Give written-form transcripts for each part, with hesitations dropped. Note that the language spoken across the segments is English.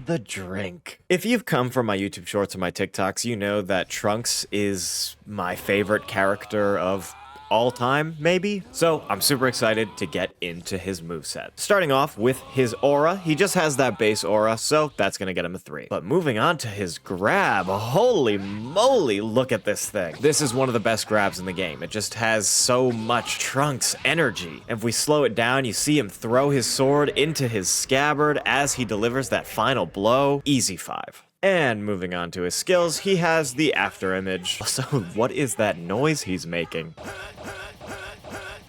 the drink. If you've come from my YouTube shorts or my TikToks, you know that Trunks is my favorite character of all time, maybe? So I'm super excited to get into his moveset. Starting off with his aura, he just has that base aura, so that's gonna get him a 3. But moving on to his grab, holy moly, look at this thing. This is one of the best grabs in the game. It just has so much Trunks energy. If we slow it down, you see him throw his sword into his scabbard as he delivers that final blow. Easy 5. And moving on to his skills, he has the after image. So what is that noise he's making?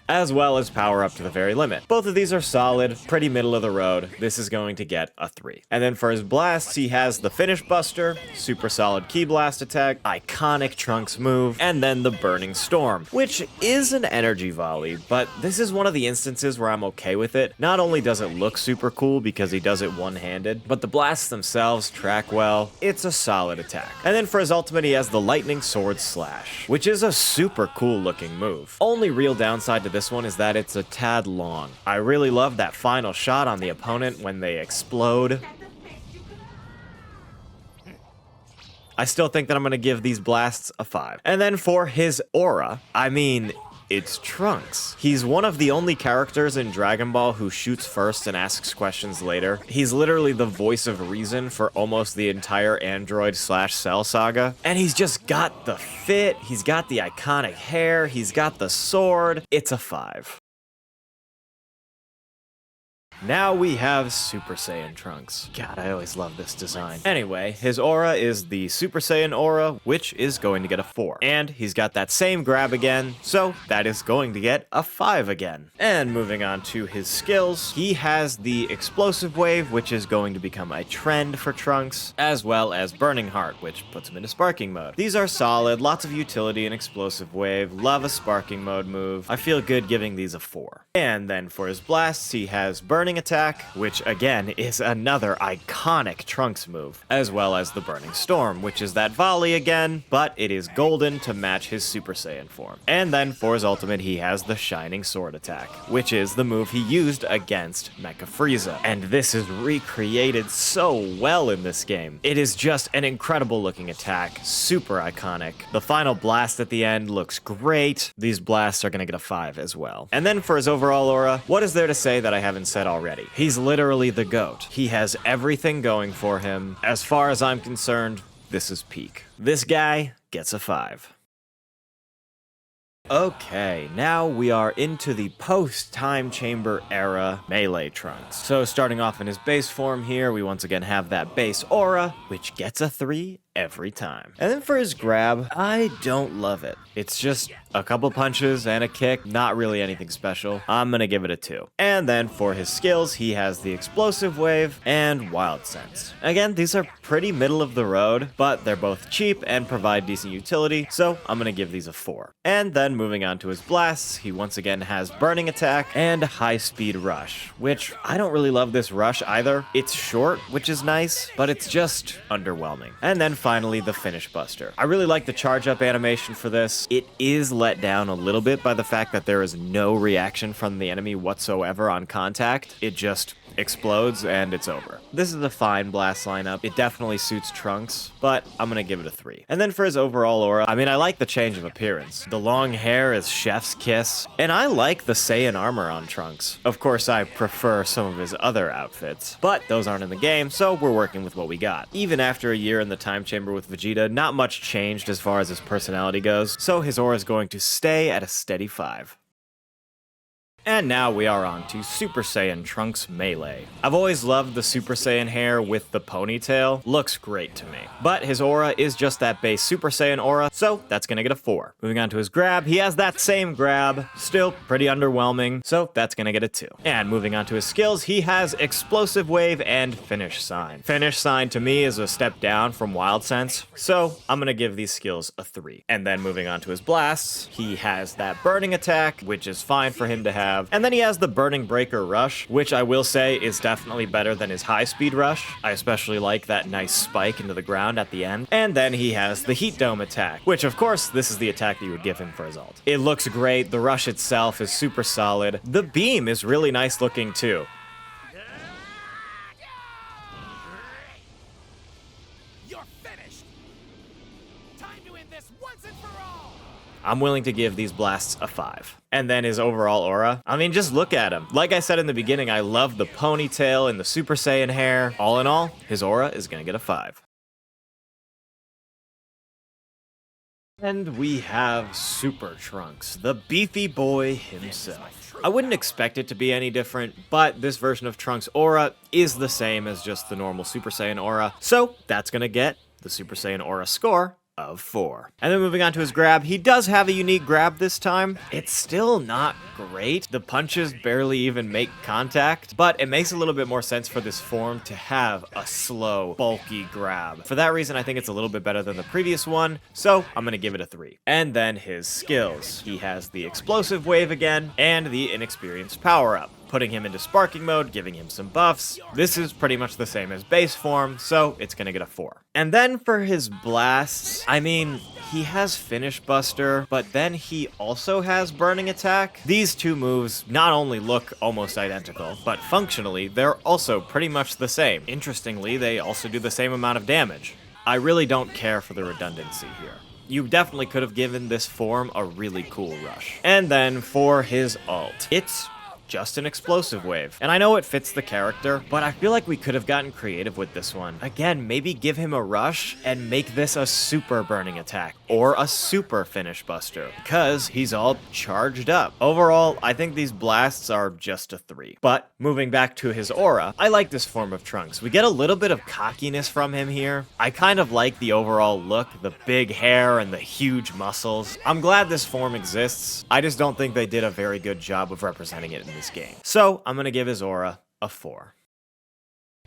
As well as power up to the very limit. Both of these are solid, pretty middle of the road. This is going to get a 3. And then for his blasts, he has the Finish Buster, super solid Ki Blast attack, iconic Trunks move, and then the Burning Storm, which is an energy volley, but this is one of the instances where I'm okay with it. Not only does it look super cool because he does it one-handed, but the blasts themselves track well. It's a solid attack. And then for his ultimate, he has the Lightning Sword Slash, which is a super cool looking move. Only real downside to this one is that it's a tad long. I really love that final shot on the opponent when they explode. I still think that I'm gonna give these blasts a 5. And then for his aura, I mean, it's Trunks. He's one of the only characters in Dragon Ball who shoots first and asks questions later. He's literally the voice of reason for almost the entire Android/Cell saga. And he's just got the fit, he's got the iconic hair, he's got the sword. It's a 5. Now we have Super Saiyan Trunks. God, I always love this design. Anyway, his aura is the Super Saiyan aura, which is going to get a 4. And he's got that same grab again, so that is going to get a 5 again. And moving on to his skills, he has the Explosive Wave, which is going to become a trend for Trunks, as well as Burning Heart, which puts him into Sparking mode. These are solid, lots of utility in Explosive Wave, love a Sparking mode move. I feel good giving these a 4. And then for his blasts, he has Burning Attack, which again is another iconic Trunks move, as well as the Burning Storm, which is that volley again, but it is golden to match his Super Saiyan form. And then for his ultimate, he has the Shining Sword attack, which is the move he used against Mecha Frieza. And this is recreated so well in this game. It is just an incredible looking attack, super iconic. The final blast at the end looks great. These blasts are gonna get a 5 as well. And then for his overall aura, what is there to say that I haven't said already? He's literally the GOAT. He has everything going for him. As far as I'm concerned, this is peak. This guy gets a 5. Okay, now we are into the post-Time Chamber era Melee Trunks. So starting off in his base form here, we once again have that base aura, which gets a 3 every time. And then for his grab, I don't love it. It's just a couple punches and a kick, not really anything special. I'm gonna give it a 2. And then for his skills, he has the Explosive Wave and Wild Sense. Again, these are pretty middle of the road, but they're both cheap and provide decent utility, so I'm gonna give these a 4. And then moving on to his blasts, he once again has Burning Attack and High Speed Rush, which I don't really love this rush either. It's short, which is nice, but it's just underwhelming. And then finally, the Finish Buster. I really like the charge up animation for this. It is let down a little bit by the fact that there is no reaction from the enemy whatsoever on contact. It just explodes and it's over. This is a fine blast lineup. It definitely suits Trunks, but I'm gonna give it a 3. And then for his overall aura, I mean, I like the change of appearance. The long hair is chef's kiss, and I like the Saiyan armor on Trunks. Of course, I prefer some of his other outfits, but those aren't in the game, so we're working with what we got. Even after a year in the Time Chamber with Vegeta, not much changed as far as his personality goes, so his aura is going to stay at a steady 5. And now we are on to Super Saiyan Trunks Melee. I've always loved the Super Saiyan hair with the ponytail. Looks great to me. But his aura is just that base Super Saiyan aura, so that's gonna get a 4. Moving on to his grab, he has that same grab, still pretty underwhelming, so that's gonna get a 2. And moving on to his skills, he has Explosive Wave and Finish Sign. Finish Sign to me is a step down from Wild Sense, so I'm gonna give these skills a 3. And then moving on to his blasts, he has that Burning Attack, which is fine for him to have. And then he has the Burning Breaker Rush, which I will say is definitely better than his High Speed Rush. I especially like that nice spike into the ground at the end. And then he has the Heat Dome attack, which of course, this is the attack that you would give him for his ult. It looks great, the rush itself is super solid. The beam is really nice looking too. I'm willing to give these blasts a 5. And then his overall aura, I mean, just look at him. Like I said in the beginning, I love the ponytail and the Super Saiyan hair. All in all, his aura is gonna get a 5. And we have Super Trunks, the beefy boy himself. I wouldn't expect it to be any different, but this version of Trunks' aura is the same as just the normal Super Saiyan aura, so that's gonna get the Super Saiyan aura score of 4. And then moving on to his grab, he does have a unique grab this time. It's still not great. The punches barely even make contact, but it makes a little bit more sense for this form to have a slow, bulky grab. For that reason, I think it's a little bit better than the previous one, so I'm gonna give it a 3. And then his skills. He has the explosive wave again, and the inexperienced power-up, putting him into sparking mode, giving him some buffs. This is pretty much the same as base form, so it's gonna get a 4. And then for his blasts, I mean, he has Finish Buster, but then he also has Burning Attack. These two moves not only look almost identical, but functionally, they're also pretty much the same. Interestingly, they also do the same amount of damage. I really don't care for the redundancy here. You definitely could have given this form a really cool rush. And then for his ult, it's just an explosive wave. And I know it fits the character, but I feel like we could have gotten creative with this one. Again, maybe give him a rush and make this a super burning attack or a super finish buster because he's all charged up. Overall, I think these blasts are just a 3. But moving back to his aura, I like this form of Trunks. We get a little bit of cockiness from him here. I kind of like the overall look, the big hair and the huge muscles. I'm glad this form exists. I just don't think they did a very good job of representing it in this game. So I'm gonna give his aura a 4.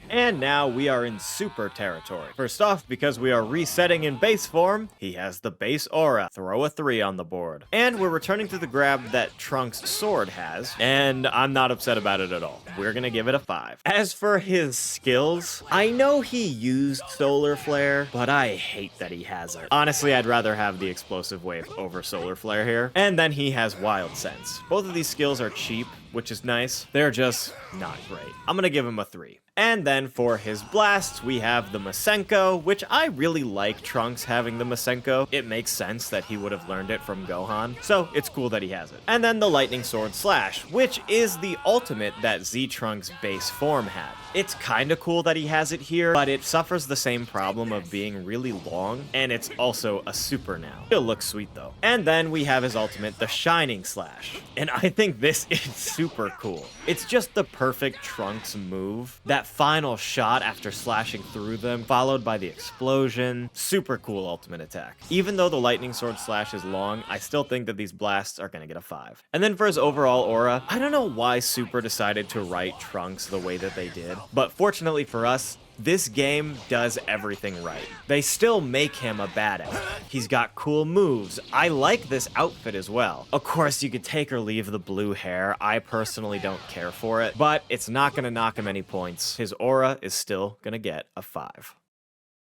And now we are in super territory. First off, because we are resetting in base form, he has the base aura. Throw a 3 on the board. And we're returning to the grab that Trunks Sword has, and I'm not upset about it at all. We're gonna give it a 5. As for his skills, I know he used Solar Flare, but I hate that he has it. Honestly, I'd rather have the Explosive Wave over Solar Flare here. And then he has Wild Sense. Both of these skills are cheap, which is nice. They're just not great. I'm gonna give him a 3. And then for his blasts, we have the Masenko, which I really like Trunks having the Masenko. It makes sense that he would have learned it from Gohan, so it's cool that he has it. And then the Lightning Sword Slash, which is the ultimate that Z-Trunks base form had. It's kinda cool that he has it here, but it suffers the same problem of being really long, and it's also a super now. It'll look sweet though. And then we have his ultimate, the Shining Slash. And I think this is super cool. It's just the perfect Trunks move. That final shot after slashing through them, followed by the explosion. Super cool ultimate attack. Even though the Lightning Sword Slash is long, I still think that these blasts are gonna get a 5. And then for his overall aura, I don't know why Super decided to write Trunks the way that they did, but fortunately for us, this game does everything right. They still make him a badass. He's got cool moves. I like this outfit as well. Of course, you could take or leave the blue hair. I personally don't care for it, but it's not gonna knock him any points. His aura is still gonna get a 5.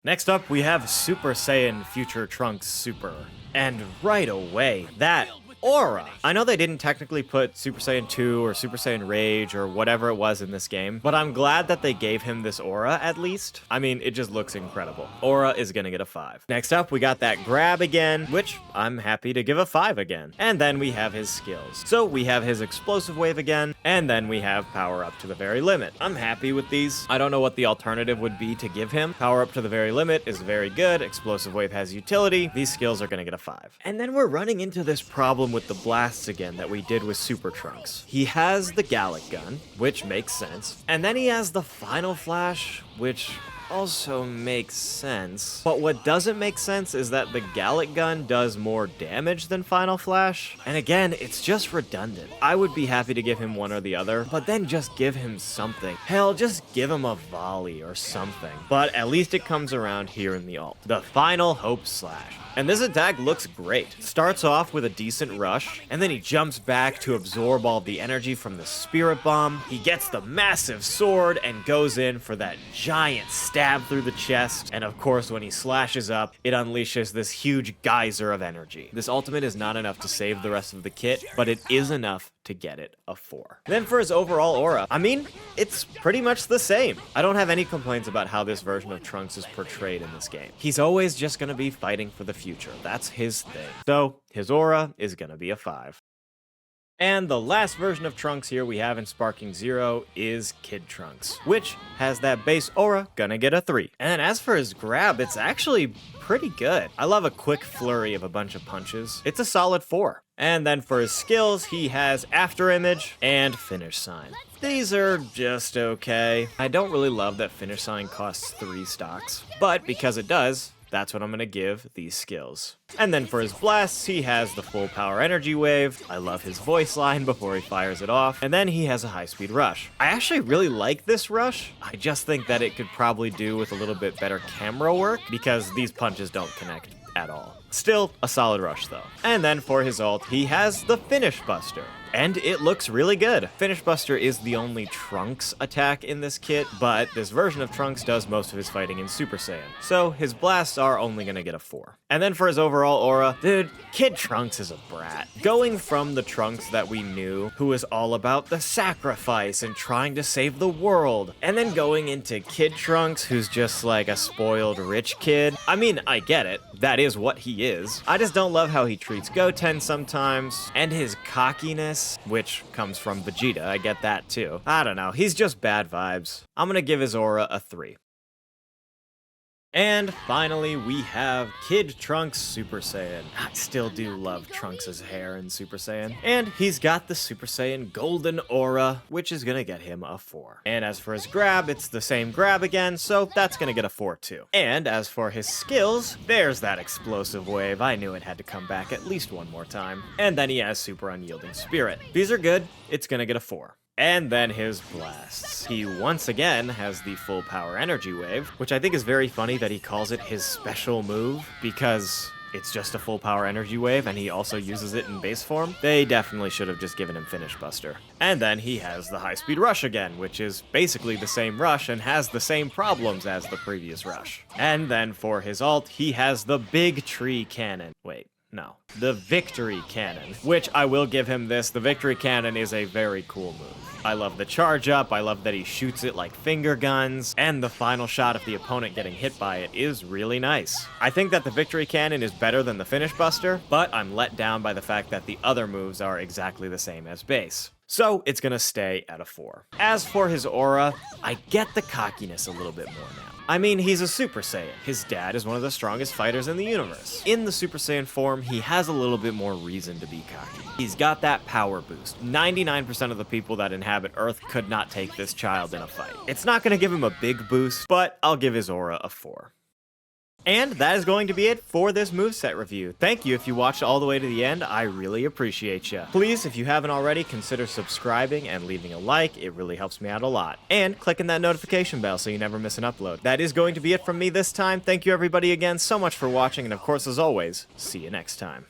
Next up, we have Super Saiyan Future Trunks Super. And right away, that aura. I know they didn't technically put Super Saiyan 2 or Super Saiyan Rage or whatever it was in this game, but I'm glad that they gave him this aura at least. I mean, it just looks incredible. Aura is gonna get a 5. Next up, we got that grab again, which I'm happy to give a 5 again. And then we have his skills. So we have his explosive wave again, and then we have power up to the very limit. I'm happy with these. I don't know what the alternative would be to give him. Power up to the very limit is very good. Explosive wave has utility. These skills are gonna get a 5. And then we're running into this problem with the blasts again that we did with Super Trunks. He has the Gallic Gun, which makes sense, and then he has the Final Flash, which also makes sense. But what doesn't make sense is that the Gallic Gun does more damage than Final Flash. And again, it's just redundant. I would be happy to give him one or the other, but then just give him something. Hell, just give him a volley or something. But at least it comes around here in the ult. The Final Hope Slash. And this attack looks great. Starts off with a decent rush, and then he jumps back to absorb all the energy from the Spirit Bomb. He gets the massive sword and goes in for that giant stab stab through the chest, and of course when he slashes up, it unleashes this huge geyser of energy. This ultimate is not enough to save the rest of the kit, but it is enough to get it a 4. Then for his overall aura, I mean, it's pretty much the same. I don't have any complaints about how this version of Trunks is portrayed in this game. He's always just gonna be fighting for the future. That's his thing. So his aura is gonna be a 5. And the last version of Trunks here we have in sparkingzero is Kid Trunks, which has that base aura, gonna get a 3. And then as for his grab, it's actually pretty good. I love a quick flurry of a bunch of punches. It's a solid 4. And then for his skills, he has After Image and Finish Sign. These are just okay. I don't really love that Finish Sign costs 3 stocks, but because it does, that's what I'm gonna give these skills. And then for his blasts, he has the full power energy wave. I love his voice line before he fires it off. And then he has a high speed rush. I actually really like this rush. I just think that it could probably do with a little bit better camera work because these punches don't connect at all. Still a solid rush though. And then for his ult, he has the Finish Buster. And it looks really good. Finish Buster is the only Trunks attack in this kit, but this version of Trunks does most of his fighting in Super Saiyan. So his blasts are only gonna get a 4. And then for his overall aura, dude, Kid Trunks is a brat. Going from the Trunks that we knew, who was all about the sacrifice and trying to save the world, and then going into Kid Trunks, who's just like a spoiled rich kid. I mean, I get it. That is what he is. I just don't love how he treats Goten sometimes, and his cockiness, which comes from Vegeta. I get that too. I don't know. He's just bad vibes. I'm gonna give his aura a 3. And finally, we have Kid Trunks Super Saiyan. I still do love Trunks' hair in Super Saiyan. And he's got the Super Saiyan Golden Aura, which is gonna get him a 4. And as for his grab, it's the same grab again, so that's gonna get a 4 too. And as for his skills, there's that explosive wave. I knew it had to come back at least one more time. And then he has Super Unyielding Spirit. These are good. It's gonna get a 4. And then his blasts. He once again has the full power energy wave, which I think is very funny that he calls it his special move, because it's just a full power energy wave and he also uses it in base form. They definitely should have just given him Finish Buster. And then he has the high speed rush again, which is basically the same rush and has the same problems as the previous rush. And then for his ult, he has the big tree cannon. Wait. No, the Victory Cannon, which I will give him this. The Victory Cannon is a very cool move. I love the charge up, I love that he shoots it like finger guns, and the final shot of the opponent getting hit by it is really nice. I think that the Victory Cannon is better than the Finish Buster, but I'm let down by the fact that the other moves are exactly the same as base. So it's gonna stay at a 4. As for his aura, I get the cockiness a little bit more now. I mean, he's a Super Saiyan. His dad is one of the strongest fighters in the universe. In the Super Saiyan form, he has a little bit more reason to be cocky. He's got that power boost. 99% of the people that inhabit Earth could not take this child in a fight. It's not gonna give him a big boost, but I'll give his aura a 4. And that is going to be it for this moveset review. Thank you if you watched all the way to the end. I really appreciate you. Please, if you haven't already, consider subscribing and leaving a like. It really helps me out a lot. And clicking that notification bell so you never miss an upload. That is going to be it from me this time. Thank you everybody again so much for watching, and of course, as always, see you next time.